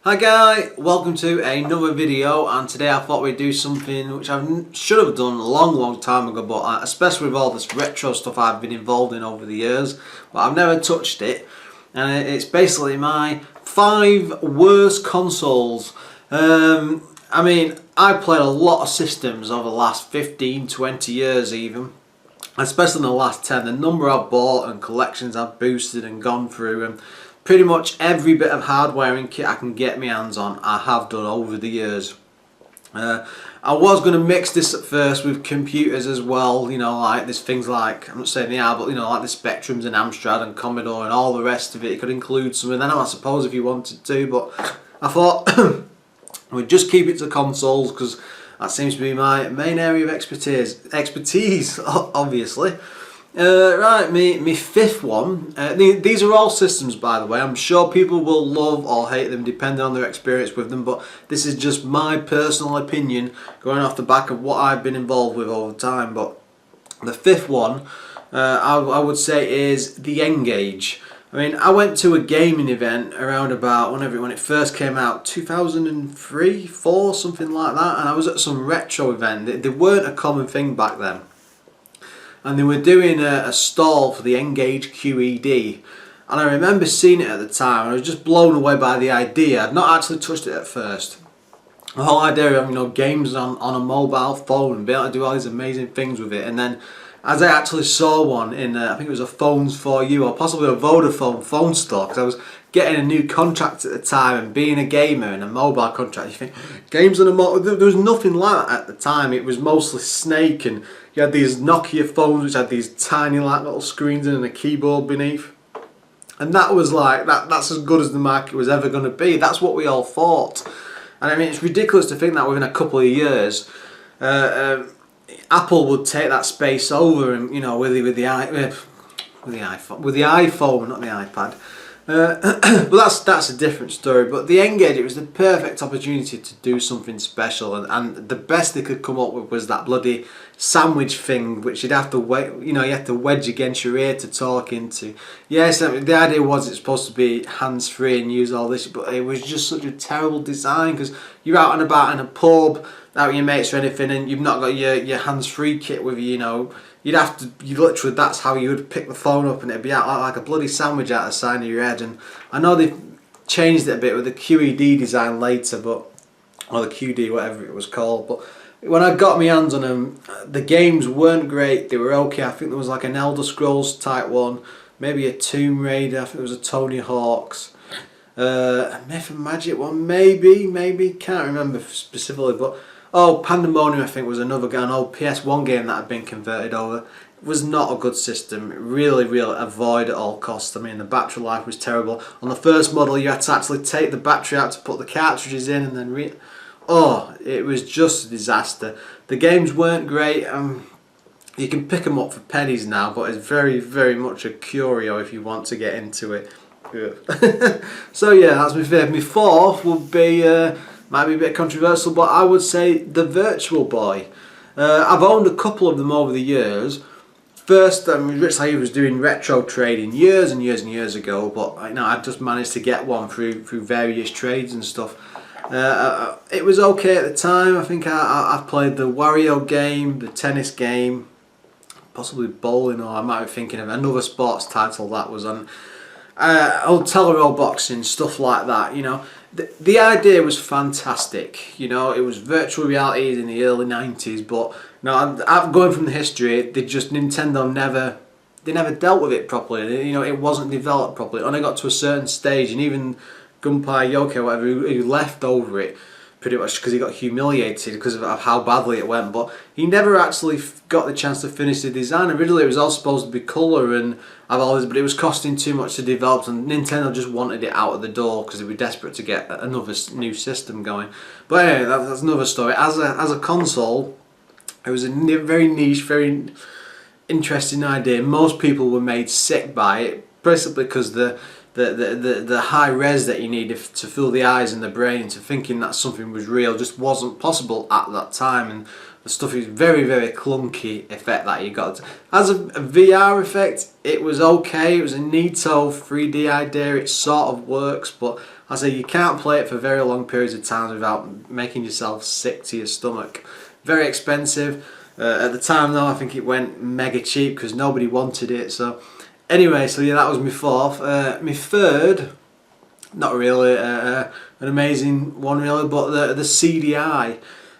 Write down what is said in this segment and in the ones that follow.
Hi guys, welcome to another video, and today I thought we'd do something which I should have done a long time ago, but especially with all this retro stuff I've been involved in over the years, but I've never touched it, and it's basically my 5 worst consoles. I mean, I've played a lot of systems over the last 15-20 years even, especially in the last 10. The number I've bought and collections I've boosted and gone through, and pretty much every bit of hardware and kit I can get my hands on I have done over the years. I was going to mix this at first with computers as well, you know, like there's things like, I'm not saying they are, but you know, like the Spectrums and Amstrad and Commodore and all the rest of it. You could include some of them, I suppose, if you wanted to, but I thought we'd just keep it to consoles because that seems to be my main area of expertise obviously. Right, me fifth one. These are all systems, by the way. I'm sure people will love or hate them depending on their experience with them, but this is just my personal opinion going off the back of what I've been involved with over time. But the fifth one, I would say, is the Ngage. I mean, I went to a gaming event around about when it first came out, 2003, 4, something like that, and I was at some retro event. They weren't a common thing back then. And they were doing a stall for the Ngage QED, and I remember seeing it at the time. I was just blown away by the idea. I'd not actually touched it at first. The whole idea of, you know, games on a mobile phone and being able to do all these amazing things with it. And then as I actually saw one in I think it was a Phones 4U or possibly a Vodafone phone store, because I was getting a new contract at the time, and being a gamer and a mobile contract, you think games on a mobile, there was nothing like that at the time. It was mostly Snake, and you had these Nokia phones which had these tiny like little screens in and a keyboard beneath, and that was like that's as good as the market was ever going to be. That's what we all thought. And I mean, it's ridiculous to think that within a couple of years Apple would take that space over, and you know, with the iPhone, not the iPad. But that's a different story. But the Ngage, it was the perfect opportunity to do something special, and the best they could come up with was that bloody sandwich thing, which you'd have to you had to wedge against your ear to talk into. Yes, I mean, the idea was it's supposed to be hands-free and use all this, but it was just such a terrible design, because you're out and about in a pub, out with your mates or anything, and you've not got your hands-free kit with you, you know. You literally, that's how you would pick the phone up, and it'd be out like a bloody sandwich out the side of your head. And I know they've changed it a bit with the QED design later, or the QD, whatever it was called. But when I got my hands on them, the games weren't great. They were okay. I think there was like an Elder Scrolls type one, maybe a Tomb Raider. I think it was a Tony Hawk's, a Myth and Magic one, maybe can't remember specifically, but. Oh, Pandemonium, I think, was another an old PS1 game that had been converted over. It was not a good system. Really avoid at all costs. I mean, the battery life was terrible. On the first model, you had to actually take the battery out to put the cartridges in, and then it was just a disaster. The games weren't great. You can pick them up for pennies now, but it's very much a curio if you want to get into it. So yeah, that's my fifth. My fourth would be. Might be a bit controversial, but I would say the Virtual Boy. I've owned a couple of them over the years. First, Rich Slade was doing retro trading years and years ago, but I just managed to get one through various trades and stuff. It was okay at the time. I think I played the Wario game, the tennis game, possibly bowling, or I might be thinking of another sports title that was on. Old Tellero boxing, stuff like that, you know. The idea was fantastic, you know. It was virtual reality in the early 90s, but you know, I'm going from the history, Nintendo never dealt with it properly. You know, it wasn't developed properly. It only got to a certain stage, and even Gunpei Yokoi, whatever, he left over it pretty much because he got humiliated because of how badly it went, but he never actually got the chance to finish the design. Originally it was all supposed to be colour and have all this, but it was costing too much to develop, and Nintendo just wanted it out of the door because they were desperate to get another new system going. But anyway, that's another story. As a console, it was a very niche, very interesting idea. Most people were made sick by it, principally because the high res that you needed to fill the eyes and the brain into thinking that something was real just wasn't possible at that time, and the stuff is very clunky effect that you got. As a VR effect, it was okay. It was a neato 3D idea. It sort of works, but I say you can't play it for very long periods of time without making yourself sick to your stomach. Very expensive. At the time though, I think it went mega cheap because nobody wanted it. So anyway, so yeah, that was my fourth. My third, not really an amazing one really, but the CDI.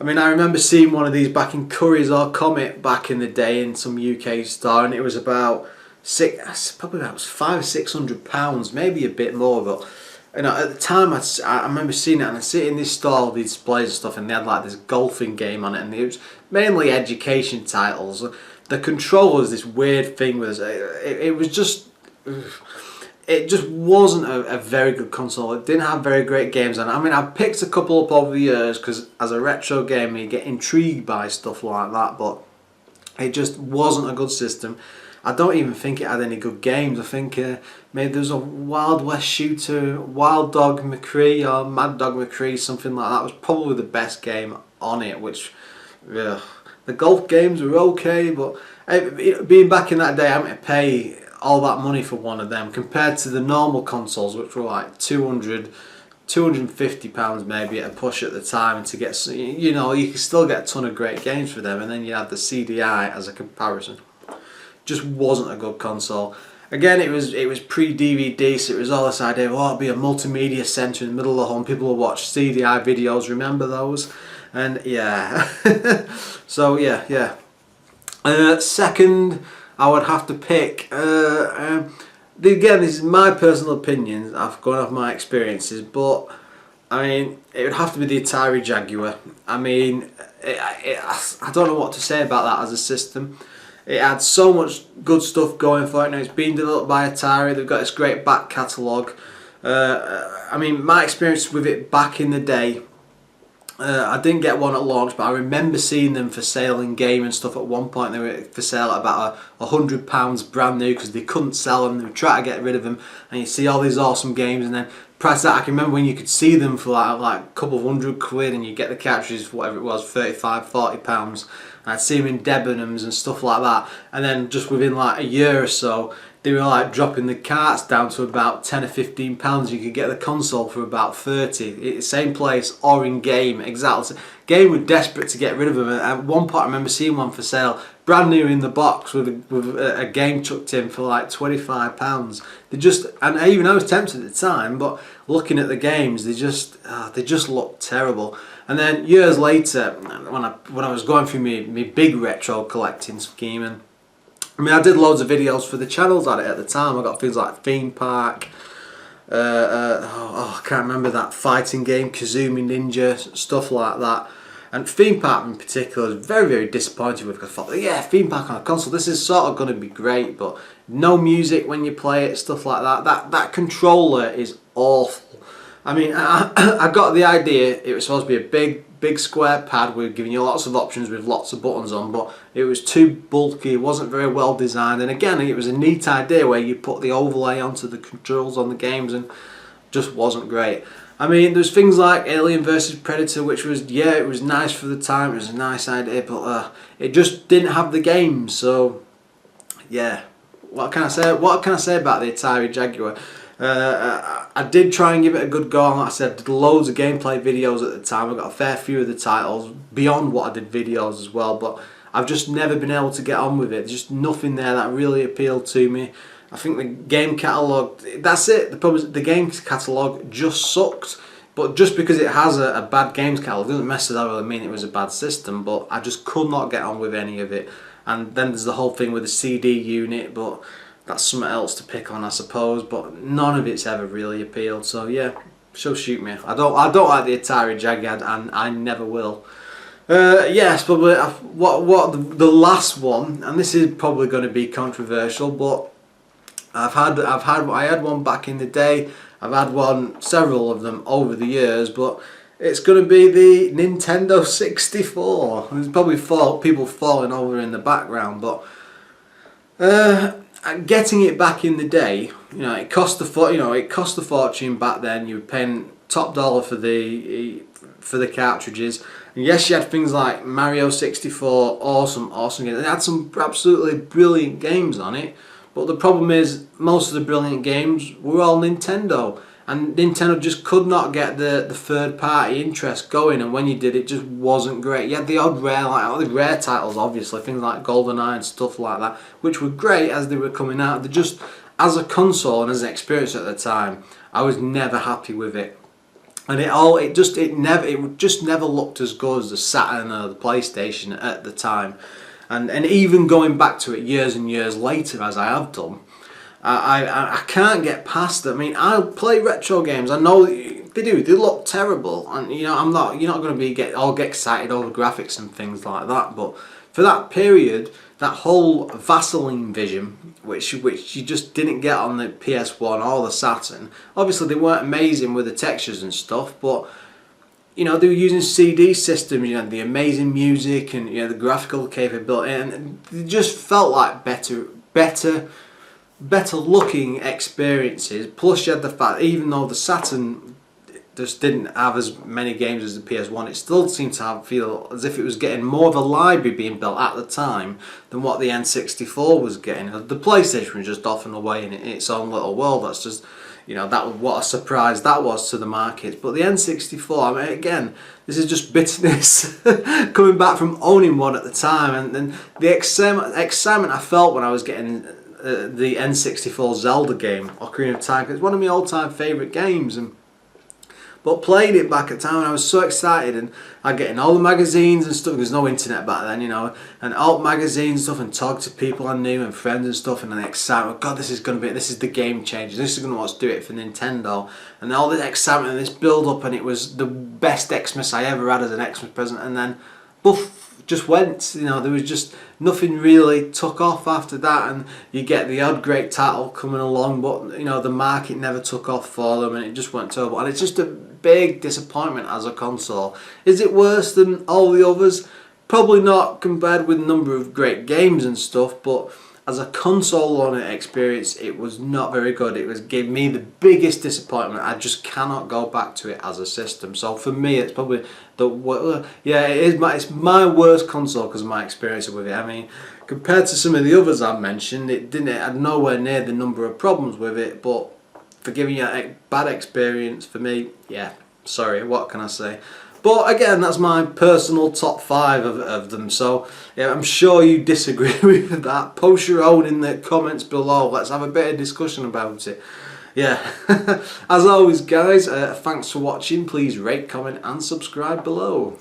I mean, I remember seeing one of these back in Currys or Comet back in the day in some UK store, and it was about probably about £500-600, maybe a bit more. But you know, at the time, I remember seeing it, and I see it in this store, these displays and stuff, and they had like this golfing game on it, and it was mainly education titles. The controller was this weird thing with it was just. It just wasn't a very good console. It didn't have very great games on it. I mean, I've picked a couple up over the years because as a retro gamer you get intrigued by stuff like that, but it just wasn't a good system. I don't even think it had any good games. I think maybe there was a Wild West shooter, Wild Dog McCree or Mad Dog McCree, something like that was probably the best game on it, which the golf games were okay, but being back in that day, having to pay all that money for one of them compared to the normal consoles, which were like £250 maybe at a push at the time, and to get, you know, you can still get a ton of great games for them, and then you had the CDI as a comparison. Just wasn't a good console. Again, it was pre-DVD, so it was all this idea of, oh, it'll be a multimedia centre in the middle of the home, people will watch CDI videos, remember those? And yeah, so yeah. Second, I would have to pick, again, this is my personal opinion, I've gone off my experiences, but I mean, it would have to be the Atari Jaguar. I mean, I don't know what to say about that as a system. It had so much good stuff going for it. Now, it's been developed by Atari, they've got this great back catalogue. I mean, my experience with it back in the day, I didn't get one at launch, but I remember seeing them for sale in Game and stuff. At one point they were for sale at about £100 brand new because they couldn't sell them, they were trying to get rid of them, and you see all these awesome games, and then price that, I can remember when you could see them for like a couple of £100 and you get the cartridges for whatever it was, £35-40, and I'd see them in Debenhams and stuff like that, and then just within like a year or so they were like dropping the carts down to about £10 or £15. You could get the console for about 30. Same place or in Game, exactly. Game were desperate to get rid of them. At one point I remember seeing one for sale, brand new in the box with a game chucked in for like £25. And even I was tempted at the time, but looking at the games, they just looked terrible. And then years later, when I was going through my big retro collecting scheme, and I mean, I did loads of videos for the channels on it at the time. I got things like Theme Park, I can't remember that fighting game, Kazumi Ninja, stuff like that. And Theme Park in particular was very, very disappointed with, because I thought, yeah, Theme Park on a console, this is sort of going to be great, but no music when you play it, stuff like that. That controller is awful. I mean, I got the idea it was supposed to be a big square pad with giving you lots of options with lots of buttons on, but it was too bulky, it wasn't very well designed, and again, it was a neat idea where you put the overlay onto the controls on the games, and just wasn't great. I mean, there's things like Alien vs Predator, which was, yeah, it was nice for the time, it was a nice idea, but it just didn't have the games. So yeah, what can I say about the Atari Jaguar? I did try and give it a good go. Like I said, I did loads of gameplay videos at the time. I got a fair few of the titles beyond what I did videos as well, but I've just never been able to get on with it. There's just nothing there that really appealed to me. I think the game catalogue, that's it. The problem is the game catalogue just sucked. But just because it has a bad games catalogue doesn't necessarily mean it was a bad system, but I just could not get on with any of it. And then there's the whole thing with the CD unit, but that's something else to pick on, I suppose, but none of it's ever really appealed. So yeah, so shoot me. I don't like the Atari Jaguar, and I never will. Yes, but the last one, and this is probably going to be controversial, but I had one back in the day. I've had several of them over the years, but it's going to be the Nintendo 64. There's probably people falling over in the background, but getting it back in the day, you know, it cost a fortune back then. You were paying top dollar for the cartridges. And yes, you had things like Mario 64, awesome games. It had some absolutely brilliant games on it. But the problem is, most of the brilliant games were all Nintendo. and Nintendo just could not get the third party interest going, and when you did, it just wasn't great. You had the odd rare, like all the rare titles, obviously, things like GoldenEye and stuff like that, which were great as they were coming out. They just, as a console and as an experience at the time, I was never happy with it. And it just never looked as good as the Saturn or the PlayStation at the time. And even going back to it years and years later, as I have done, I can't get past it. I mean, I play retro games. I know they look terrible, and you're not going to get excited over graphics and things like that. But for that period, that whole Vaseline vision, which you just didn't get on the PS1 or the Saturn. Obviously, they weren't amazing with the textures and stuff, but they were using CD systems, the amazing music and the graphical capability, and they just felt like better looking experiences. Plus, you had the fact, even though the Saturn just didn't have as many games as the PS1, it still seemed to feel as if it was getting more of a library being built at the time than what the N64 was getting. The PlayStation was just off and away in its own little world. That's just, what a surprise that was to the market. But the N64, I mean, again, this is just bitterness coming back from owning one at the time, and the excitement I felt when I was getting the N64 Zelda game, Ocarina of Time, 'cause it's one of my all-time favourite games. But playing it back at the time, I was so excited, and I get in all the magazines and stuff. There's no internet back then, and alt magazines and stuff, and talk to people I knew and friends and stuff, and the excitement. God, this is the game changer. This is going to do it for Nintendo, and all this excitement and this build up, and it was the best Xmas I ever had as an Xmas present, and then, boof, just went. There was just nothing really took off after that, and you get the odd great title coming along, but the market never took off for them, and it just went terrible. And it's just a big disappointment as a console. Is it worse than all the others? Probably not, compared with the number of great games and stuff, but as a console on it experience, it was not very good. Gave me the biggest disappointment. I just cannot go back to it as a system. So for me, it's probably it's my worst console because of my experience with it. I mean, compared to some of the others I've mentioned, it had nowhere near the number of problems with it. But for giving you a bad experience, for me, yeah, sorry, what can I say? But again, that's my personal top 5 of them. So yeah, I'm sure you disagree with that. Post your own in the comments below. Let's have a bit of discussion about it. Yeah, as always guys, thanks for watching. Please rate, comment and subscribe below.